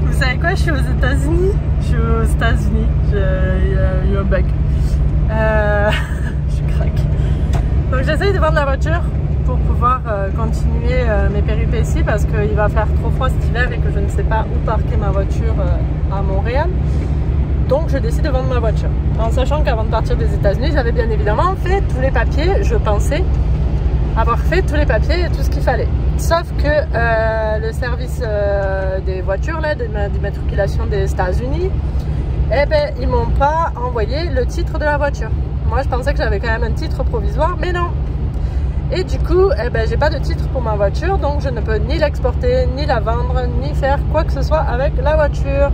Vous savez quoi, je suis aux États-Unis. Il y a eu un bug. Je craque. Donc j'essaye de vendre la voiture pour pouvoir continuer mes péripéties parce qu'il va faire trop froid cet hiver et que je ne sais pas où parquer ma voiture à Montréal. Donc je décide de vendre ma voiture. En sachant qu'avant de partir des États-Unis, j'avais bien évidemment fait tous les papiers. Je pensais avoir fait tous les papiers et tout ce qu'il fallait. Sauf que le service des voitures, là, d'immatriculation des États-Unis, eh ben, ils m'ont pas envoyé le titre de la voiture. Moi, je pensais que j'avais quand même un titre provisoire, mais non. Et du coup, eh ben, j'ai pas de titre pour ma voiture, donc je ne peux ni l'exporter, ni la vendre, ni faire quoi que ce soit avec la voiture.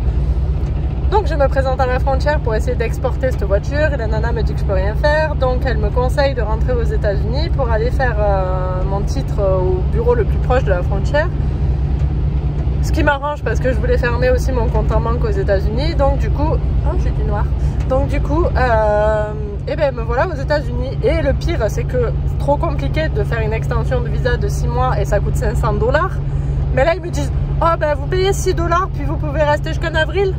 Donc je me présente à la frontière pour essayer d'exporter cette voiture et la nana me dit que je peux rien faire, donc elle me conseille de rentrer aux États-Unis pour aller faire mon titre au bureau le plus proche de la frontière. Ce qui m'arrange parce que je voulais fermer aussi mon compte en banque aux États-Unis, donc du coup, oh j'ai du noir. Donc du coup, et ben me voilà aux États-Unis. Et le pire, c'est que c'est trop compliqué de faire une extension de visa de 6 mois et ça coûte 500 $. Mais là ils me disent, oh ben vous payez 6 $ puis vous pouvez rester jusqu'en avril.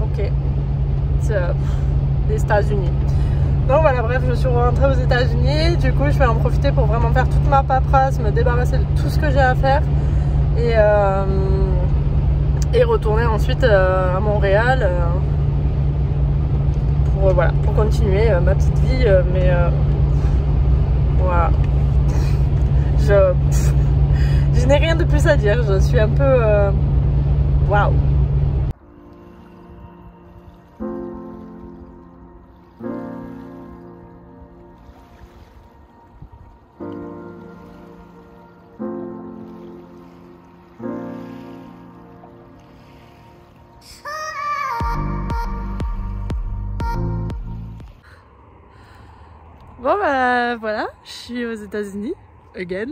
Ok, c'est des États-Unis. Donc voilà, bref, je suis rentrée aux États-Unis. Du coup, je vais en profiter pour vraiment faire toute ma paperasse, me débarrasser de tout ce que j'ai à faire et retourner ensuite à Montréal pour continuer ma petite vie. Mais voilà, je n'ai rien de plus à dire. Je suis un peu waouh. Bon bah voilà, je suis aux États-Unis, again.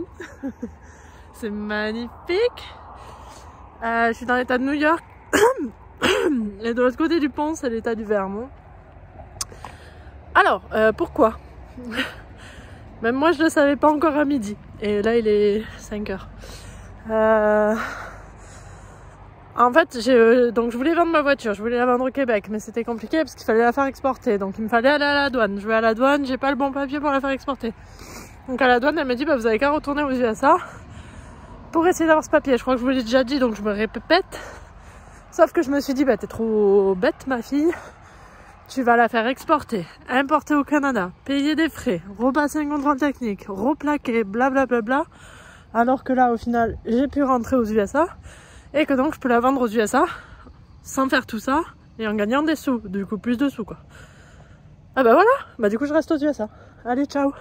C'est magnifique. Je suis dans l'état de New York. Et de l'autre côté du pont, c'est l'état du Vermont. Alors, pourquoi? Même moi, je ne le savais pas encore à midi. Et là, il est 5 h. En fait, donc je voulais vendre ma voiture, je voulais la vendre au Québec, mais c'était compliqué parce qu'il fallait la faire exporter. Donc il me fallait aller à la douane. Je vais à la douane, j'ai pas le bon papier pour la faire exporter. Donc à la douane, elle me dit, bah, vous avez qu'à retourner aux USA pour essayer d'avoir ce papier. Je crois que je vous l'ai déjà dit, donc je me répète. Sauf que je me suis dit, bah t'es trop bête ma fille. Tu vas la faire exporter, importer au Canada, payer des frais, repasser un contrôle technique, replaquer, blablabla. Alors que là, au final, j'ai pu rentrer aux USA. Et que donc je peux la vendre aux USA sans faire tout ça et en gagnant des sous, du coup plus de sous quoi. Ah bah voilà, bah du coup je reste aux USA. Allez, ciao.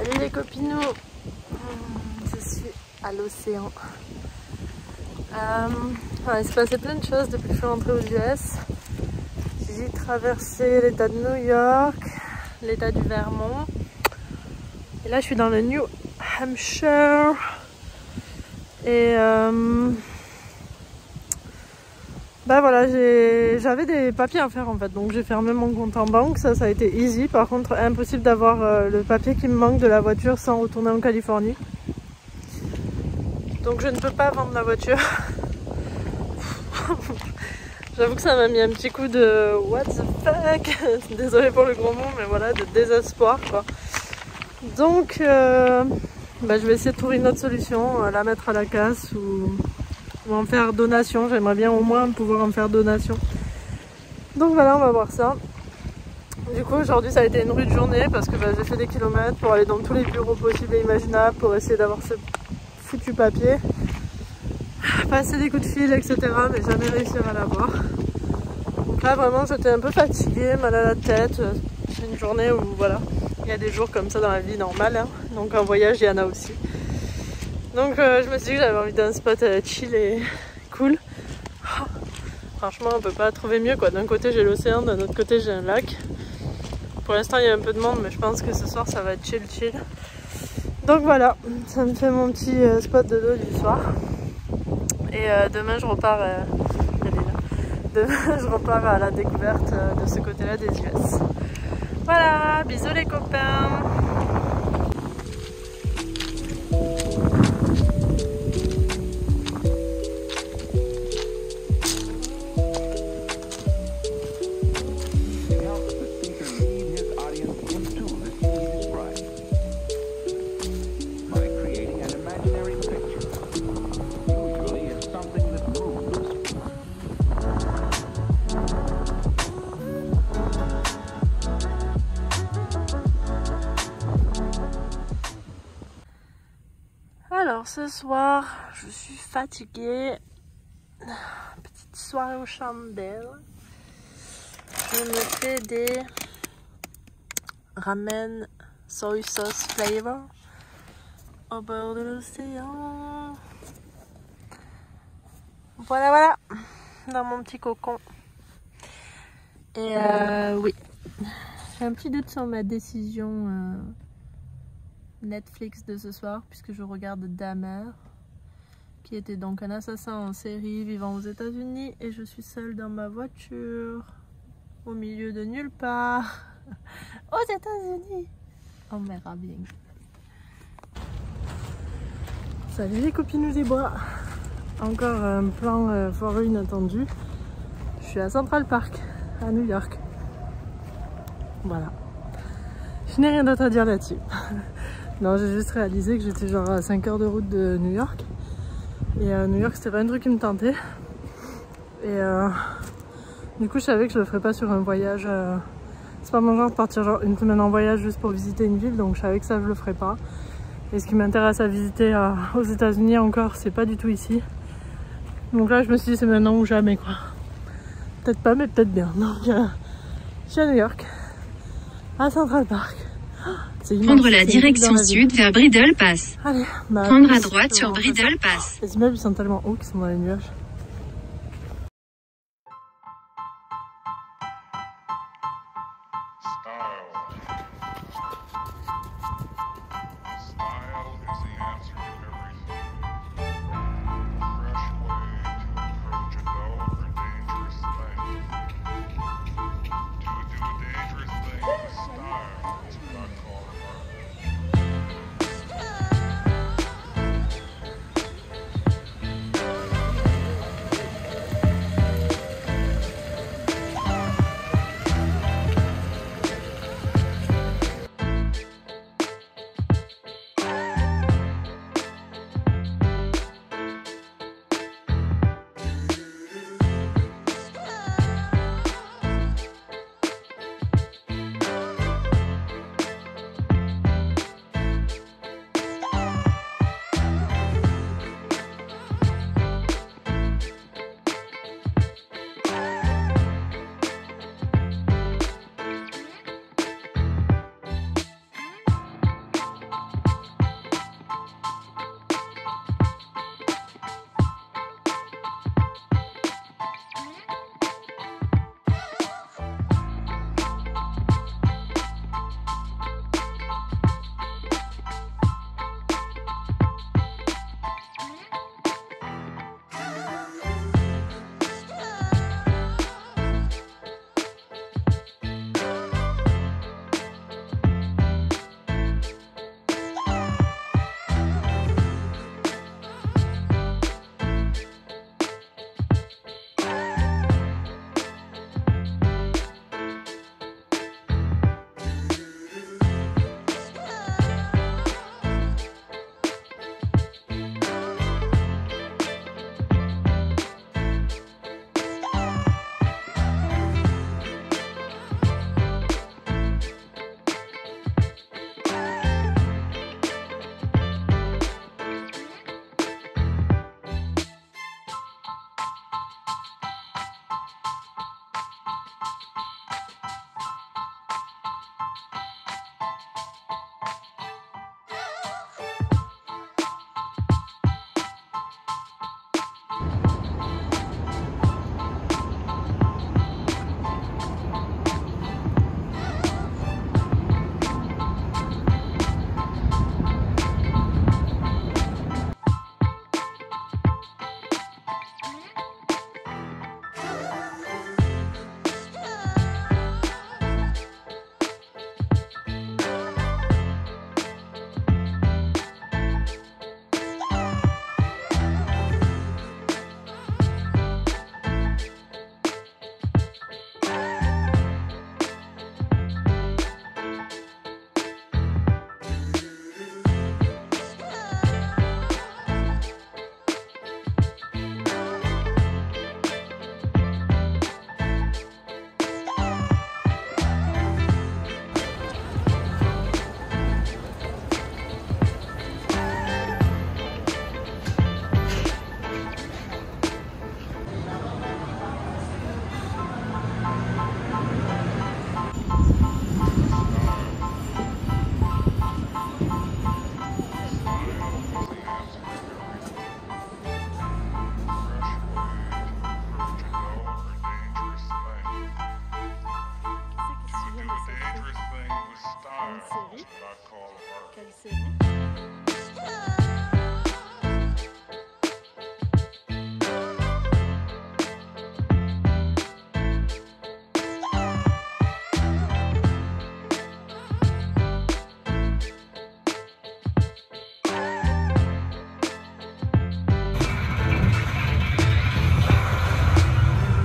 Salut les copinous, je suis à l'océan. Il s'est passé plein de choses depuis que je suis rentrée aux US. J'ai traversé l'état de New York, l'état du Vermont. Et là je suis dans le New Hampshire. Et bah voilà, j'avais des papiers à faire en fait, donc j'ai fermé mon compte en banque, ça a été easy. Par contre, impossible d'avoir le papier qui me manque de la voiture sans retourner en Californie. Donc je ne peux pas vendre la voiture. J'avoue que ça m'a mis un petit coup de what the fuck. Désolée pour le gros mot, mais voilà, de désespoir quoi. Donc bah, je vais essayer de trouver une autre solution, la mettre à la casse ou en faire donation. J'aimerais bien au moins pouvoir en faire donation. Donc voilà, on va voir ça. Du coup aujourd'hui ça a été une rude journée parce que bah, j'ai fait des kilomètres pour aller dans tous les bureaux possibles et imaginables pour essayer d'avoir ce foutu papier, passer des coups de fil etc, mais jamais réussir à l'avoir. Donc là vraiment j'étais un peu fatiguée, mal à la tête. C'est une journée où voilà, il y a des jours comme ça dans la vie normale hein. Donc en voyage il y en a aussi. Donc je me suis dit que j'avais envie d'un spot chill et cool. Franchement, on peut pas trouver mieux quoi. D'un côté j'ai l'océan, d'un autre côté j'ai un lac. Pour l'instant il y a un peu de monde, mais je pense que ce soir ça va être chill. Donc voilà, ça me fait mon petit spot de dos du soir. Et demain je repars, demain je repars à la découverte de ce côté-là des US. Voilà, bisous les copains. Alors ce soir, je suis fatiguée. Petite soirée aux chandelles. Je me fais des ramen soy sauce flavor au bord de l'océan. Voilà, voilà, dans mon petit cocon. Et oui, j'ai un petit doute sur ma décision Netflix de ce soir, puisque je regarde Dahmer, qui était donc un assassin en série vivant aux États-Unis, et je suis seule dans ma voiture au milieu de nulle part aux États-Unis. On verra bien. Salut les copines des bois. Encore un plan foireux inattendu. Je suis à Central Park à New York. Voilà. Je n'ai rien d'autre à dire là-dessus. Non, j'ai juste réalisé que j'étais genre à 5 heures de route de New York. Et New York, c'était pas un truc qui me tentait. Et du coup, je savais que je le ferais pas sur un voyage. C'est pas mon genre de partir genre une semaine en voyage juste pour visiter une ville. Donc je savais que ça, je le ferais pas. Et ce qui m'intéresse à visiter aux États-Unis encore, c'est pas du tout ici. Donc là, je me suis dit, c'est maintenant ou jamais quoi. Peut-être pas, mais peut-être bien. Donc je suis à New York, à Central Park. Prendre la direction sud vers Bridle Pass. Allez, bah, prendre à droite sur Bridle Pass. Les immeubles sont tellement hauts qu'ils sont dans les nuages.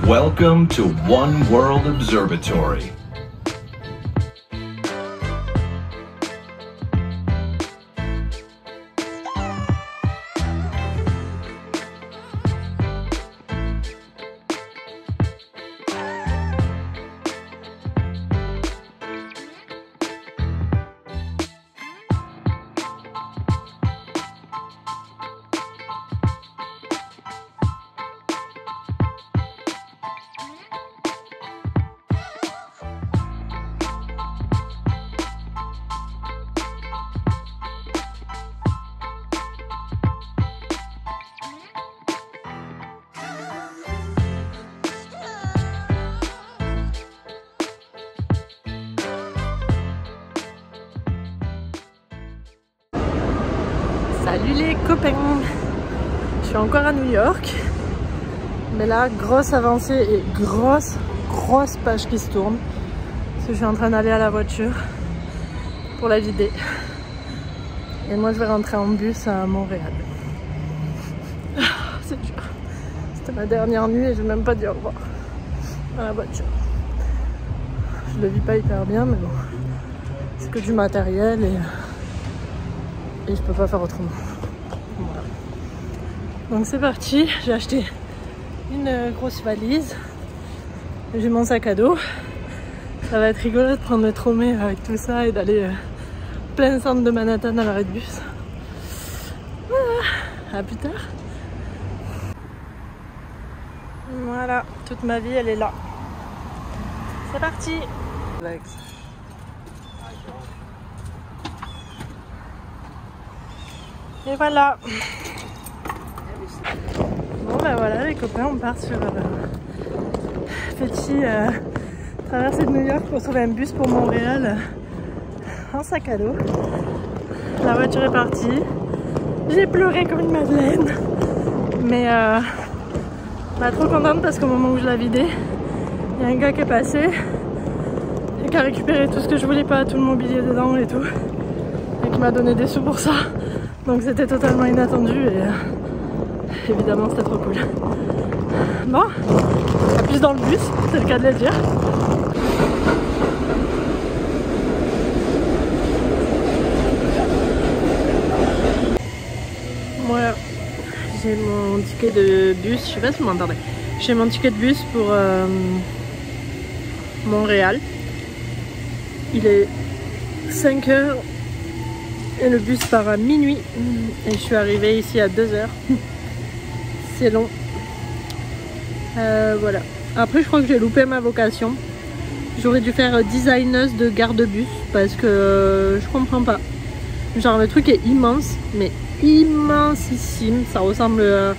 Welcome to One World Observatory. Salut les copains! Je suis encore à New York, mais là, grosse avancée et grosse page qui se tourne. Parce que je suis en train d'aller à la voiture pour la vider. Et moi, je vais rentrer en bus à Montréal. C'est dur. C'était ma dernière nuit et je vais même pas dire au revoir à la voiture. Je le vis pas hyper bien, mais bon, c'est que du matériel et je peux pas faire autrement. Voilà. Donc c'est parti, j'ai acheté une grosse valise, j'ai mon sac à dos. Ça va être rigolo de prendre le tromé avec tout ça et d'aller plein centre de Manhattan à l'arrêt de bus. Voilà, à plus tard. Voilà, toute ma vie elle est là. C'est parti. Et voilà. Bon ben voilà les copains, on part sur petit traversée de New York pour trouver un bus pour Montréal en sac à dos. La voiture est partie. J'ai pleuré comme une madeleine. Mais trop contente parce qu'au moment où je l'ai vidée, il y a un gars qui est passé et qui a récupéré tout ce que je voulais pas, tout le mobilier dedans et tout. Et qui m'a donné des sous pour ça. Donc c'était totalement inattendu et évidemment c'était trop cool. Bon, à plus dans le bus, c'est le cas de le dire. Voilà, j'ai mon ticket de bus, je sais pas si vous m'entendez. J'ai mon ticket de bus pour Montréal. Il est 5 h. Et le bus part à minuit et je suis arrivée ici à 2 h. C'est long. Voilà. Après je crois que j'ai loupé ma vocation. J'aurais dû faire designeuse de gare de bus parce que je comprends pas. Genre le truc est immense, mais immensissime. Ça ressemble à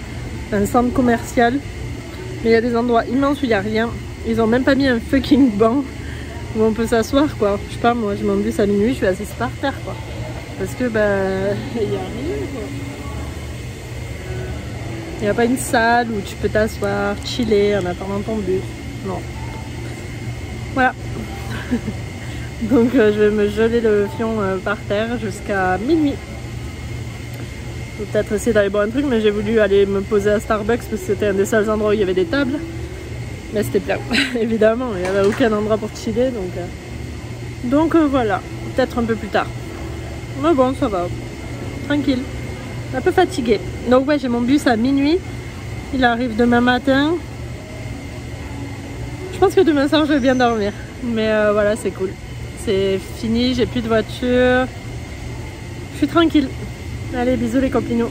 un centre commercial. Mais il y a des endroits immenses où il n'y a rien. Ils ont même pas mis un fucking banc où on peut s'asseoir quoi. Je sais pas, moi je m'en bus à minuit, je suis assise par terre quoi. Parce que bah il n'y a rien quoi. Il n'y a pas une salle où tu peux t'asseoir, chiller en attendant ton bus. Non. Voilà. Donc je vais me geler le fion par terre jusqu'à minuit. Je vais peut-être essayer d'aller boire un truc, mais j'ai voulu aller me poser à Starbucks parce que c'était un des seuls endroits où il y avait des tables. Mais c'était plein, évidemment, il n'y avait aucun endroit pour chiller. Donc voilà, peut-être un peu plus tard. Mais bon, ça va, tranquille, un peu fatiguée. Donc ouais, j'ai mon bus à minuit, il arrive demain matin. Je pense que demain soir je vais bien dormir. Mais voilà, c'est cool. C'est fini, j'ai plus de voiture. Je suis tranquille. Allez, bisous les copinous.